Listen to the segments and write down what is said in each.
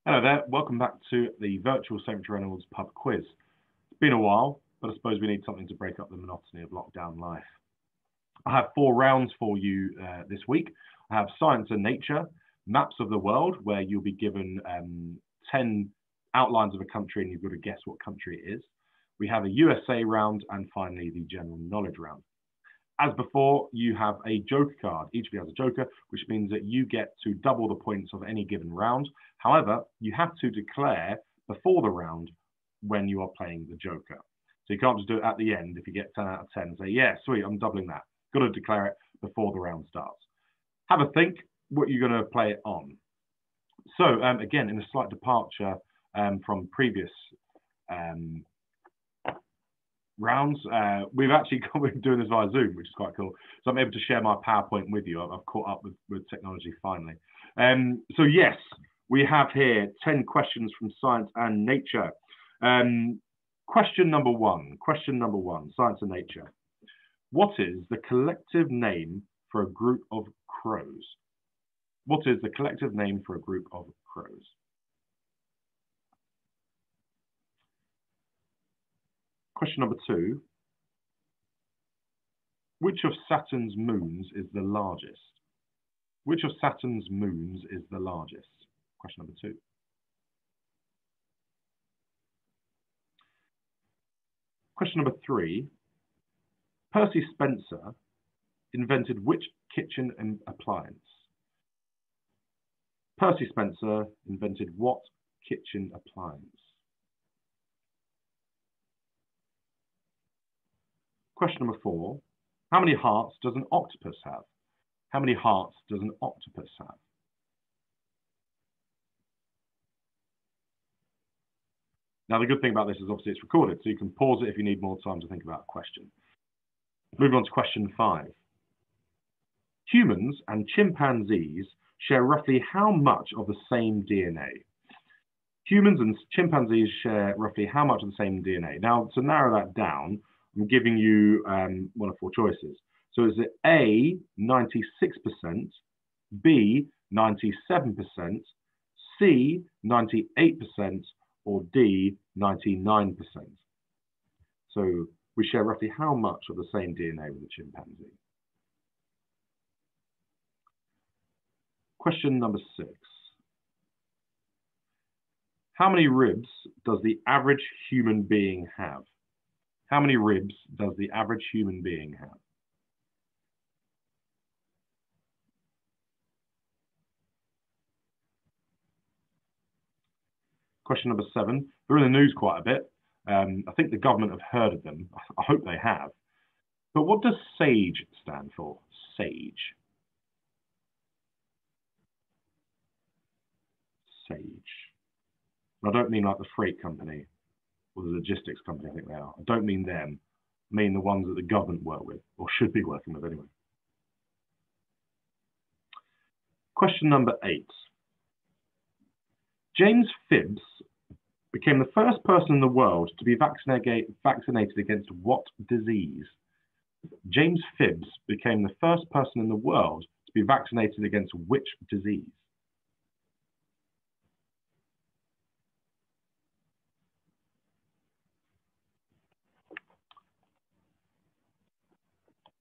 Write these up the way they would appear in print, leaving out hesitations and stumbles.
Hello there, welcome back to the virtual St. Reynolds pub quiz. It's been a while, but I suppose we need something to break up the monotony of lockdown life. I have 4 rounds for you this week. I have Science and Nature, Maps of the World, where you'll be given 10 outlines of a country and you've got to guess what country it is. We have a USA round, and finally the General Knowledge round. As before, you have a joker card. Each of you has a joker, which means that you get to double the points of any given round. However, you have to declare before the round when you are playing the joker. So you can't just do it at the end if you get 10 out of 10 and say, yeah, sweet, I'm doubling that. Got to declare it before the round starts. Have a think what you're going to play it on. So again, in a slight departure from previous rounds, we've actually been doing this via Zoom, which is quite cool. So I'm able to share my PowerPoint with you. I've caught up with technology finally. So yes, we have here 10 questions from Science and Nature. Question number one, Science and Nature. What is the collective name for a group of crows? What is the collective name for a group of crows? Question number 2. Which of Saturn's moons is the largest? Which of Saturn's moons is the largest? Question number 2. Question number 3. Percy Spencer invented which kitchen appliance? Percy Spencer invented what kitchen appliance? Question number 4. How many hearts does an octopus have? How many hearts does an octopus have? Now, the good thing about this is obviously it's recorded, so you can pause it if you need more time to think about a question. Moving on to question 5. Humans and chimpanzees share roughly how much of the same DNA? Humans and chimpanzees share roughly how much of the same DNA? Now, to narrow that down, I'm giving you one of 4 choices. So is it A, 96%, B, 97%, C, 98%, or D, 99%? So we share roughly how much of the same DNA with a chimpanzee? Question number 6. How many ribs does the average human being have? How many ribs does the average human being have? Question number 7. They're in the news quite a bit. I think the government have heard of them. I hope they have. But what does SAGE stand for? SAGE. SAGE. I don't mean like the freight company or the logistics company, I think they are. I don't mean them. I mean the ones that the government work with, or should be working with anyway. Question number 8. James Phibbs became the first person in the world to be vaccinated against what disease? James Phibbs became the first person in the world to be vaccinated against which disease?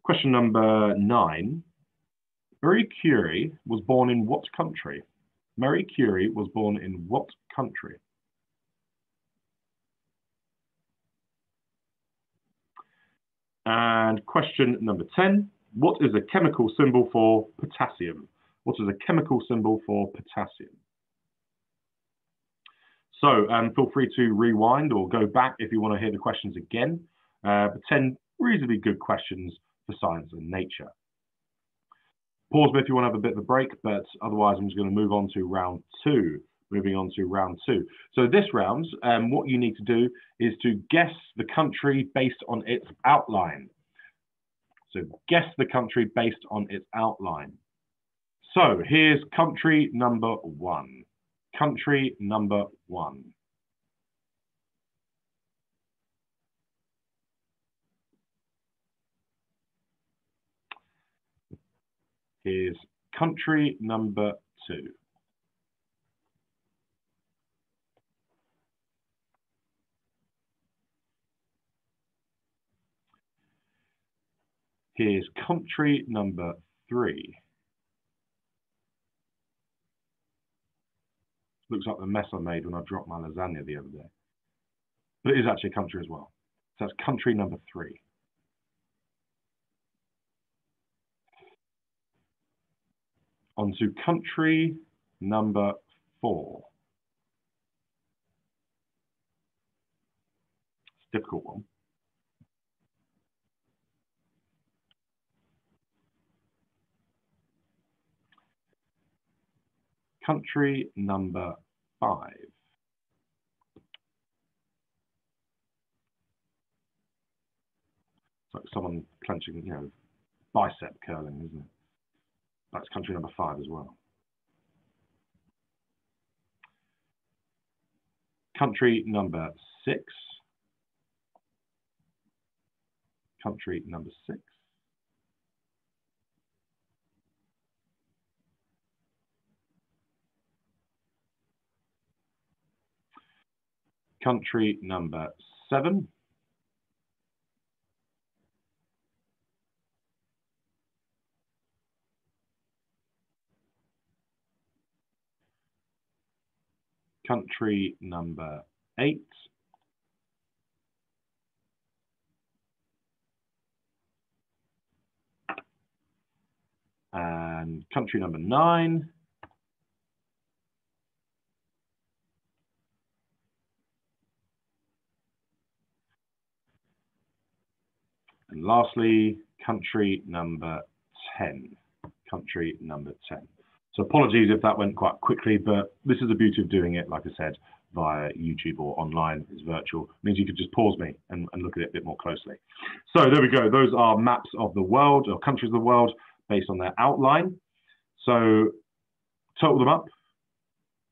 Question number 9. Marie Curie was born in what country? Marie Curie was born in what country? And question number 10. What is a chemical symbol for potassium? What is a chemical symbol for potassium? So feel free to rewind or go back if you want to hear the questions again. 10 reasonably good questions for Science and Nature. Pause me if you want to have a bit of a break, but otherwise I'm just going to move on to round 2. Moving on to round 2. So this round, what you need to do is to guess the country based on its outline. So guess the country based on its outline. So here's country number 1. Country number 1. Here's country number 2. Here's country number 3. Looks like the mess I made when I dropped my lasagna the other day. But it is actually a country as well. So that's country number 3. On to country number 4. It's a difficult one. Country number 5. It's like someone clenching, bicep curling, isn't it? That's country number 5 as well. Country number 6. Country number 6. Country number 7. Country number 8. And country number 9. And lastly, country number 10. Country number 10. So apologies if that went quite quickly, but this is the beauty of doing it, like I said, via YouTube or online. It's virtual. It means you could just pause me and look at it a bit more closely. So there we go. Those are maps of the world, or countries of the world, based on their outline. So total them up.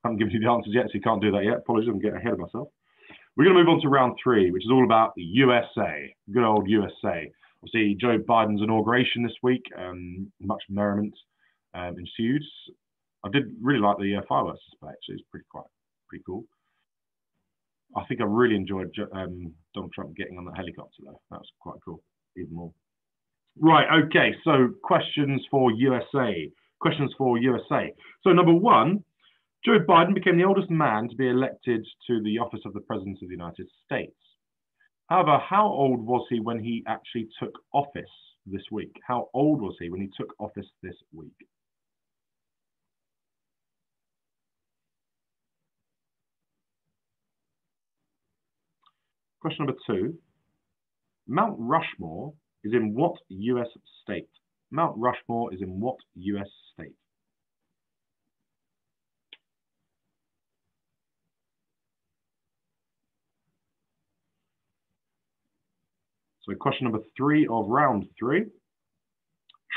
I haven't given you the answers yet, so you can't do that yet. Apologies, I'm getting ahead of myself. We're going to move on to round 3, which is all about the USA, good old USA. We'll see Joe Biden's inauguration this week. Much merriment ensued. I did really like the fireworks display. Actually, it's pretty cool. I think I really enjoyed Donald Trump getting on that helicopter though. That was quite cool, even more. Right, okay, so questions for USA. So number 1, Joe Biden became the oldest man to be elected to the office of the President of the United States. However, how old was he when he actually took office this week? How old was he when he took office this week? Question number 2. Mount Rushmore is in what US state? Mount Rushmore is in what US state? So question number 3 of round 3.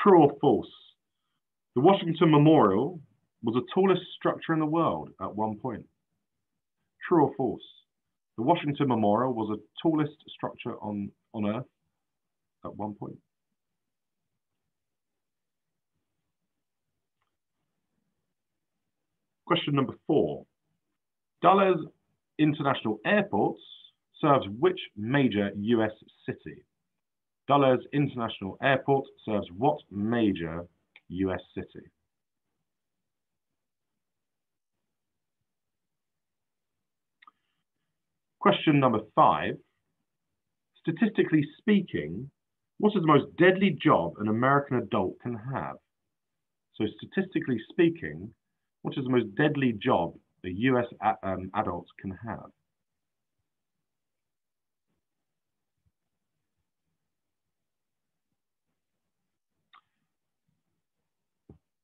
True or false? The Washington Memorial was the tallest structure in the world at one point. True or false? The Washington Memorial was the tallest structure on Earth at one point. Question number 4. Dulles International Airport serves which major US city? Dulles International Airport serves what major US city? Question number 5. Statistically speaking, what is the most deadly job an American adult can have? So statistically speaking, what is the most deadly job a US adult can have?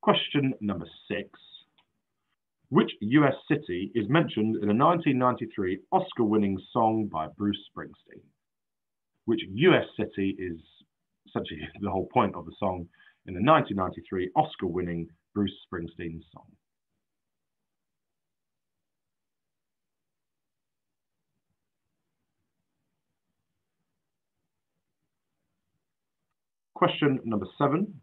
Question number 6. Which US city is mentioned in a 1993 Oscar-winning song by Bruce Springsteen? Which US city is essentially the whole point of the song in the 1993 Oscar-winning Bruce Springsteen song? Question number 7.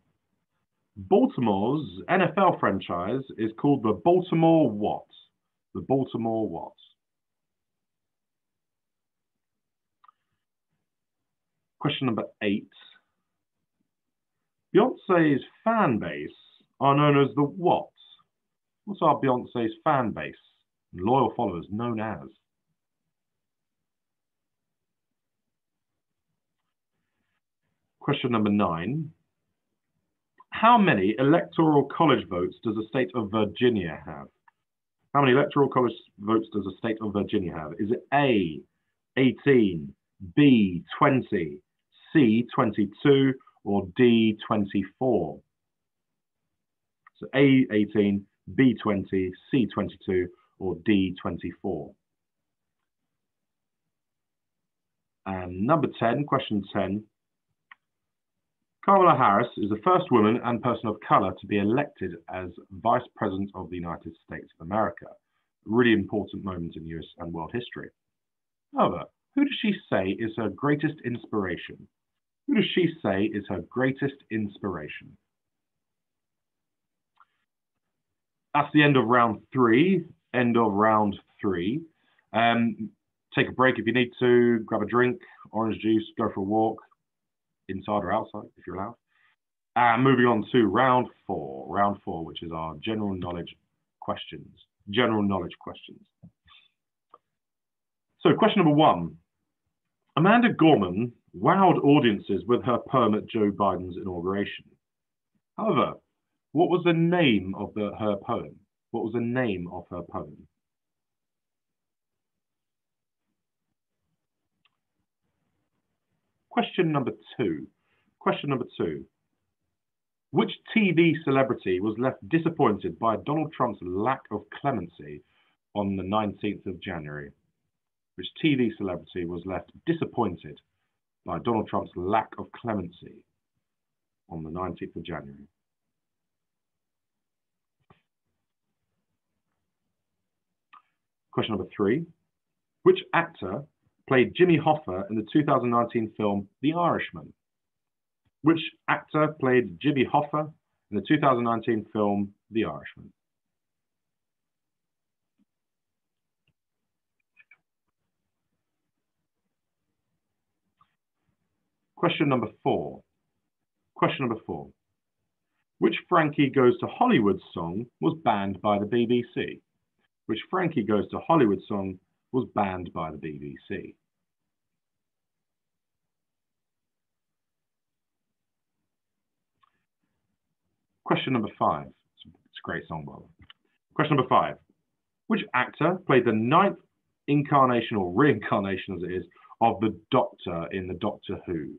Baltimore's NFL franchise is called the Baltimore what? The Baltimore what? Question number 8. Beyonce's fan base are known as the what? What's our Beyonce's fan base? Loyal followers known as? Question number 9. How many electoral college votes does the state of Virginia have? How many electoral college votes does the state of Virginia have? Is it A, 18, B, 20, C, 22, or D, 24? So A, 18, B, 20, C, 22, or D, 24? And number 10, question 10. Kamala Harris is the first woman and person of color to be elected as Vice President of the United States of America. A really important moment in US and world history. However, who does she say is her greatest inspiration? Who does she say is her greatest inspiration? That's the end of round 3. End of round 3. Take a break if you need to. Grab a drink, orange juice, go for a walk. Inside or outside, if you're allowed. And moving on to round 4. Round 4, which is our general knowledge questions. General knowledge questions. So question number 1. Amanda Gorman wowed audiences with her poem at Joe Biden's inauguration. However, what was the name of her poem? What was the name of her poem? Question number 2. Question number 2. Which TV celebrity was left disappointed by Donald Trump's lack of clemency on the 19th of January? Which TV celebrity was left disappointed by Donald Trump's lack of clemency on the 19th of January? Question number 3. Which actor played Jimmy Hoffa in the 2019 film The Irishman? Which actor played Jimmy Hoffa in the 2019 film The Irishman? Question number 4. Question number 4. Which Frankie Goes to Hollywood song was banned by the BBC? Which Frankie Goes to Hollywood song was banned by the BBC? Question number 5. It's a great song, by the way. Question number 5. Which actor played the 9th incarnation, or reincarnation as it is, of the Doctor in the Doctor Who?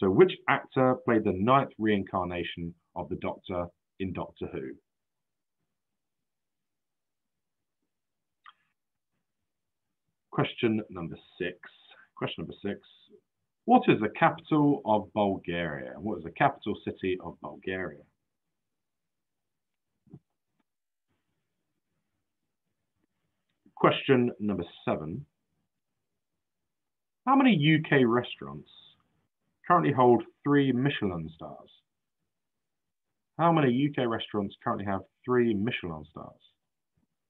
So which actor played the 9th reincarnation of the Doctor in Doctor Who? Question number 6. Question number 6. What is the capital of Bulgaria? What is the capital city of Bulgaria? Question number 7. How many UK restaurants currently hold 3 Michelin stars? How many UK restaurants currently have 3 Michelin stars?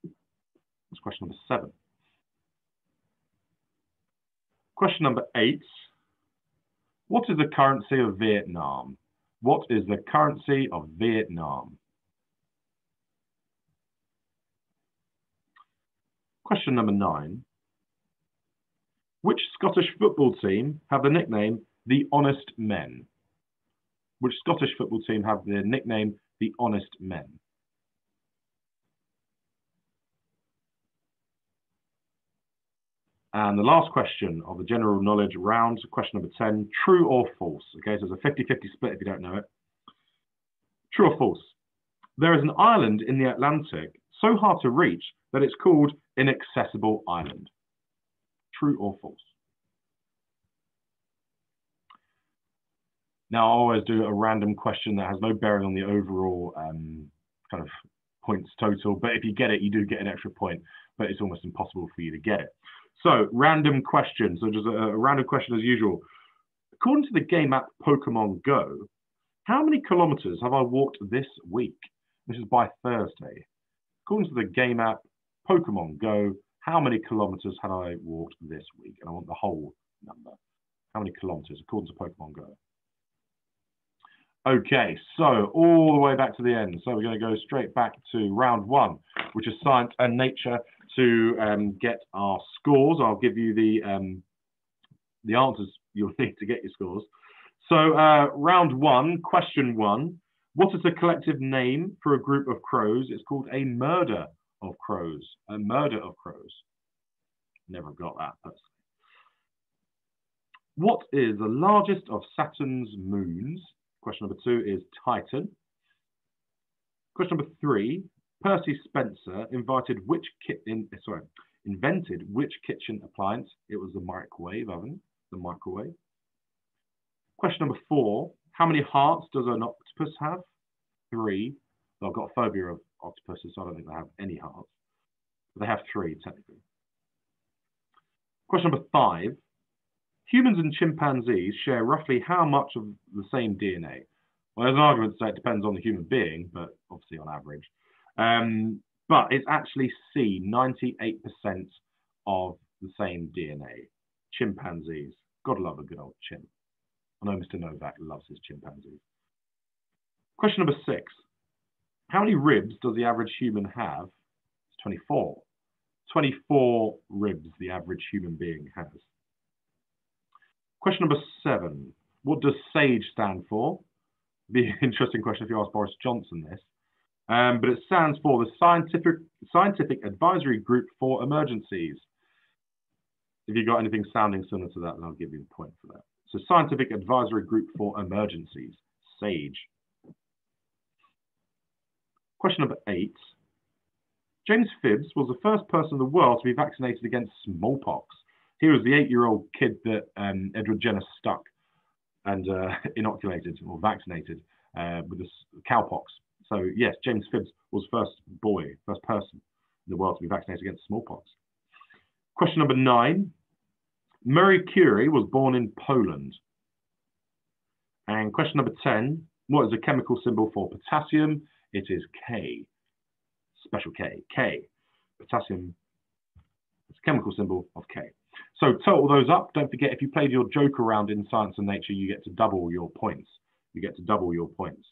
That's question number 7. Question number 8. What is the currency of Vietnam? What is the currency of Vietnam? Question number 9. Which Scottish football team have the nickname The Honest Men? Which Scottish football team have the nickname The Honest Men? And the last question of the general knowledge round, question number 10, true or false? Okay, so it's a 50-50 split if you don't know it. True or false? There is an island in the Atlantic so hard to reach that it's called Inaccessible Island. True or false? Now, I always do a random question that has no bearing on the overall kind of points total, but if you get it, you do get an extra point, but it's almost impossible for you to get it. So, random question. So, just a random question as usual. According to the game app Pokemon Go, how many kilometers have I walked this week? This is by Thursday. According to the game app Pokemon Go, how many kilometers had I walked this week? And I want the whole number. How many kilometers according to Pokemon Go? Okay, so all the way back to the end. So we're going to go straight back to round one, which is science and nature to get our scores. I'll give you the answers you'll need to get your scores. So round one, question one. What is the collective name for a group of crows? It's called a murder of crows. A murder of crows. Never got that personally. What is the largest of Saturn's moons? Question number two is Titan. Question number three, Percy Spencer invented which kitchen appliance? It was the microwave oven, the microwave. Question number four, how many hearts does an octopus have? 3. Well, I've got a phobia of octopuses, so I don't think they have any hearts. But they have 3, technically. Question number 5, humans and chimpanzees share roughly how much of the same DNA? Well, there's an argument to say it depends on the human being, but obviously on average. But it's actually 98% of the same DNA. Chimpanzees. Gotta love a good old chimp. I know Mr. Novak loves his chimpanzees. Question number 6. How many ribs does the average human have? It's 24. 24 ribs the average human being has. Question number 7. What does SAGE stand for? Be an interesting question if you ask Boris Johnson this. But it stands for the Scientific Advisory Group for Emergencies. If you've got anything sounding similar to that, then I'll give you a point for that. So Scientific Advisory Group for Emergencies, SAGE. Question number 8. James Phibbs was the first person in the world to be vaccinated against smallpox. He was the 8-year-old kid that Edward Jenner stuck and inoculated or vaccinated with this cowpox. So yes, James Phibbs was first person in the world to be vaccinated against smallpox. Question number 9. Marie Curie was born in Poland. And question number 10. What is the chemical symbol for potassium? It is K. Special K. K. Potassium is a chemical symbol of K. So total those up. Don't forget, if you played your joker round in science and nature, you get to double your points. You get to double your points.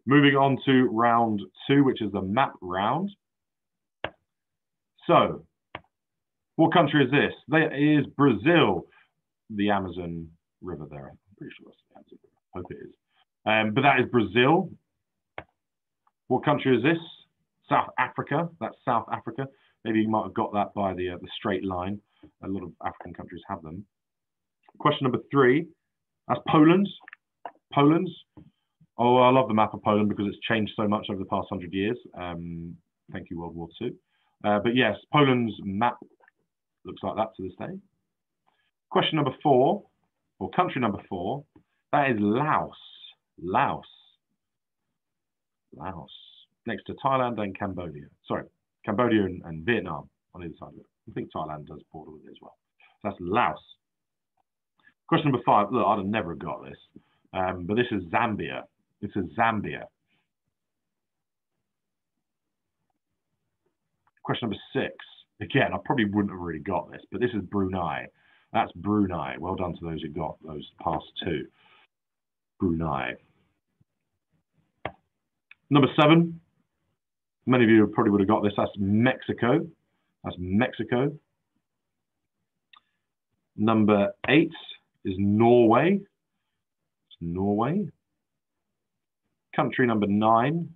Moving on to round 2, which is the map round. So, what country is this? That is Brazil, the Amazon River there. I'm pretty sure that's the Amazon River. I hope it is. But that is Brazil. What country is this? South Africa. That's South Africa. Maybe you might have got that by the straight line. A lot of African countries have them. Question number 3. That's Poland. Poland. Oh, I love the map of Poland because it's changed so much over the past 100 years. Thank you, World War II. But yes, Poland's map looks like that to this day. Question number 4, or country number 4, that is Laos. Laos. Laos. Next to Thailand and Cambodia. Sorry, Cambodia and Vietnam on either side of it. I think Thailand does border with it as well. So that's Laos. Question number 5. Look, I'd have never got this. But this is Zambia. This is Zambia. Question number 6. Again, I probably wouldn't have really got this, but this is Brunei. That's Brunei. Well done to those who got those past 2. Brunei. Number 7. Many of you probably would have got this. That's Mexico. That's Mexico. Number 8 is Norway. It's Norway. Country number 9,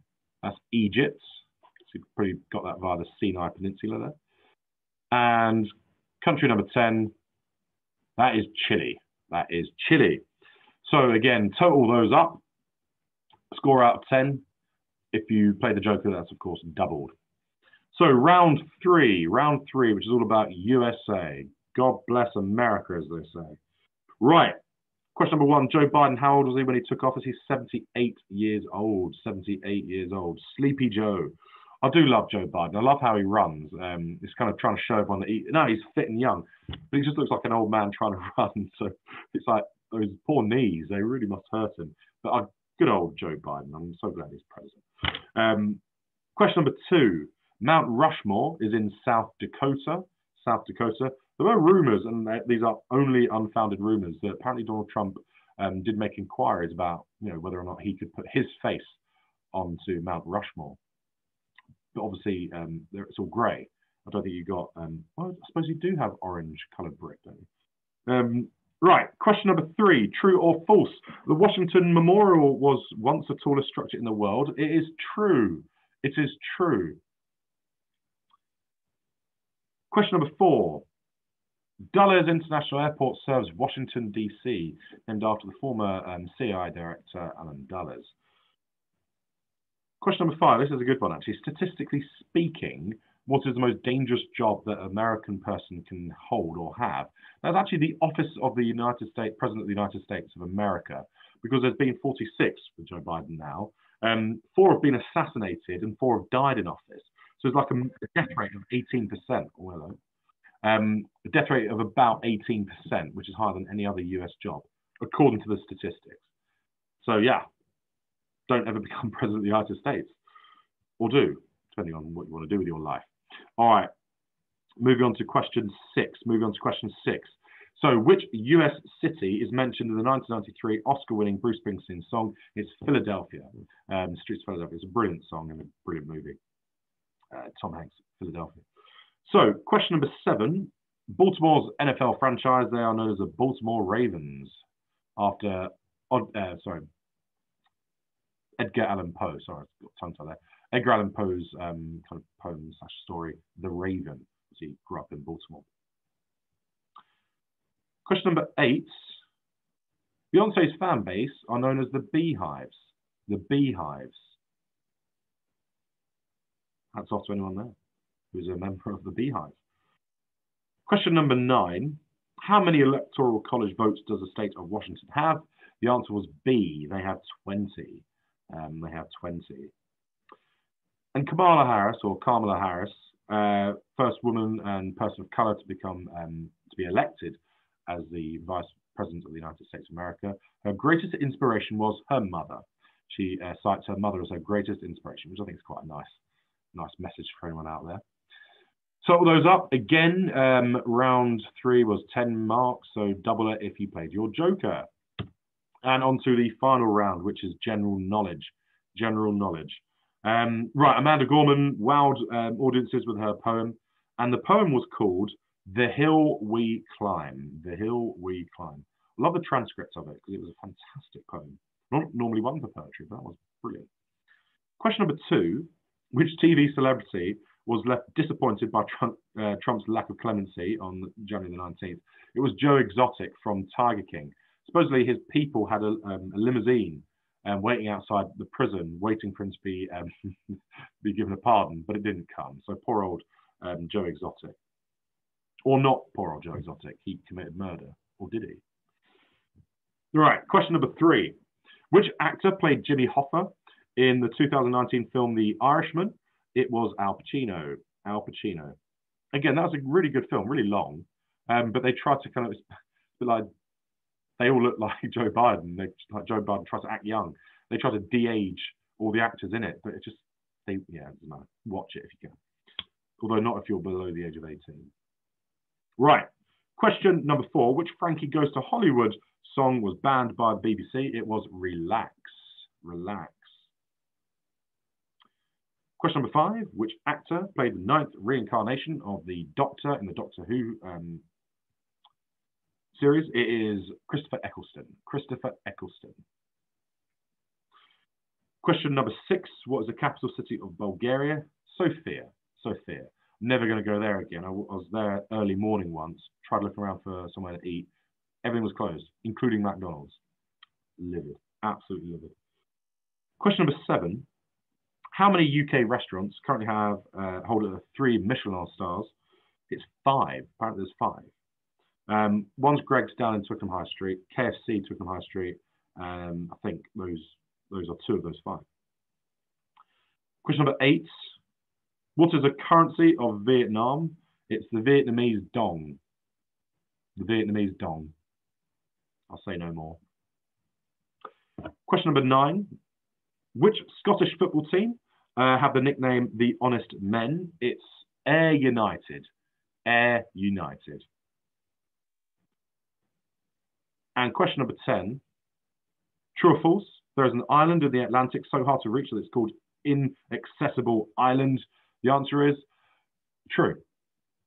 that's Egypt. So you've probably got that via the Sinai Peninsula there. And country number 10, that is Chile. That is Chile. So again, total those up. Score out of 10. If you play the joker, that's of course doubled. So round 3, which is all about USA. God bless America, as they say. Right. Question number 1, Joe Biden, how old was he when he took office? He's 78 years old. 78 years old. Sleepy Joe. I do love Joe Biden. I love how he runs. He's kind of trying to show everyone that he's fit and young, but he just looks like an old man trying to run. So it's like those poor knees, they really must hurt him. But good old Joe Biden. I'm so glad he's president. Question number 2, Mount Rushmore is in South Dakota. South Dakota. There were rumors, and these are only unfounded rumors, that apparently Donald Trump did make inquiries about, whether or not he could put his face onto Mount Rushmore. But obviously, it's all grey. I don't think you got. Well, I suppose you do have orange-coloured brick, don't you? Right. Question number 3: true or false? The Washington Memorial was once the tallest structure in the world. It is true. It is true. Question number 4. Dulles International Airport serves Washington, D.C., named after the former CIA director, Alan Dulles. Question number 5. This is a good one, actually. Statistically speaking, what is the most dangerous job that an American person can hold or have? That's actually the office of the United States, President of the United States of America, because there's been 46 with Joe Biden now. 4 have been assassinated and 4 have died in office. So it's like a death rate of 18%. A death rate of about 18%, which is higher than any other US job, according to the statistics. So yeah, don't ever become president of the United States, or do, depending on what you want to do with your life. All right, moving on to question 6. So which US city is mentioned in the 1993 Oscar-winning Bruce Springsteen song? It's Philadelphia. Streets of Philadelphia. It's a brilliant song and a brilliant movie. Tom Hanks, Philadelphia. So, question number 7. Baltimore's NFL franchise, they are known as the Baltimore Ravens, after, Edgar Allan Poe. Sorry, I've got tongue tied there. Edgar Allan Poe's kind of poem/story, The Raven, as he grew up in Baltimore. Question number 8. Beyonce's fan base are known as the Beehives. The Beehives. Hats off to anyone there who's a member of the Beehive. Question number 9. How many electoral college votes does the state of Washington have? The answer was B. They have 20. They have 20. And Kamala Harris, first woman and person of color to become to be elected as the Vice President of the United States of America. Her greatest inspiration was her mother. She cites her mother as her greatest inspiration, which I think is quite a nice message for anyone out there. Total those up again. Round 3 was 10 marks, so double it if you played your joker. And on to the final round, which is general knowledge. Right, Amanda Gorman wowed audiences with her poem, and the poem was called "The Hill We Climb." The Hill We Climb. I love the transcript of it because it was a fantastic poem. Not normally one for poetry, but that was brilliant. Question number 2: which TV celebrity was left disappointed by Trump's lack of clemency on January the 19th? It was Joe Exotic from Tiger King. Supposedly his people had a limousine waiting outside the prison, waiting for him to be given a pardon, but it didn't come. So poor old Joe Exotic. Or not poor old Joe Exotic, he committed murder. Or did he? All right, question number 3. Which actor played Jimmy Hoffa in the 2019 film The Irishman? It was Al Pacino. Al Pacino. Again, that was a really good film, really long. But they tried to kind of, like, they all look like Joe Biden. Joe Biden tried to act young. They tried to de-age all the actors in it, but it just, it doesn't matter. Watch it if you can. Although not if you're below the age of 18. Right. Question number 4. Which Frankie Goes to Hollywood song was banned by BBC? It was Relax. Relax. Question number 5. Which actor played the 9th reincarnation of the Doctor in the Doctor Who series? It is Christopher Eccleston. Christopher Eccleston. Question number 6. What is the capital city of Bulgaria? Sofia. Sofia. Never going to go there again. I was there early morning once. Tried looking around for somewhere to eat. Everything was closed, including McDonald's. Livid. Absolutely livid. Question number 7. How many UK restaurants currently have hold 3 Michelin stars? It's 5. Apparently there's 5. One's Greg's down in Twickenham High Street, KFC Twickenham High Street. I think those are 2 of those 5. Question number 8. What is the currency of Vietnam? It's the Vietnamese dong. The Vietnamese dong. I'll say no more. Question number 9. Which Scottish football team have the nickname the Honest Men? It's Ayr United. Ayr United. And question number 10. True or false? There is an island in the Atlantic so hard to reach that it's called Inaccessible Island. The answer is true.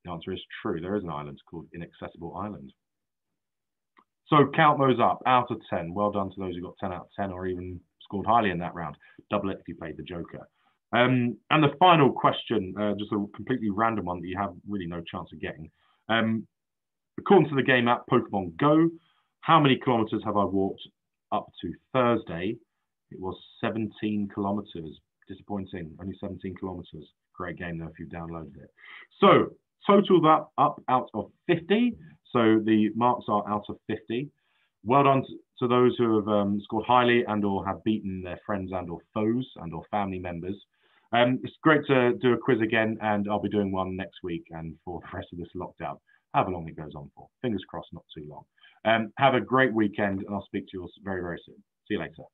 The answer is true. There is an island called Inaccessible Island. So count those up out of 10. Well done to those who got 10 out of 10 or even scored highly in that round. Double it if you played the Joker. And the final question, just a completely random one that you have really no chance of getting. According to the game app Pokemon Go, how many kilometers have I walked up to Thursday? It was 17 kilometers. Disappointing, only 17 kilometers. Great game though if you've downloaded it. So total that up out of 50. So the marks are out of 50. Well done to those who have scored highly and or have beaten their friends and or foes and or family members. It's great to do a quiz again, and I'll be doing one next week and for the rest of this lockdown, however long it goes on for. Fingers crossed, not too long. Have a great weekend, and I'll speak to you all very, very soon. See you later.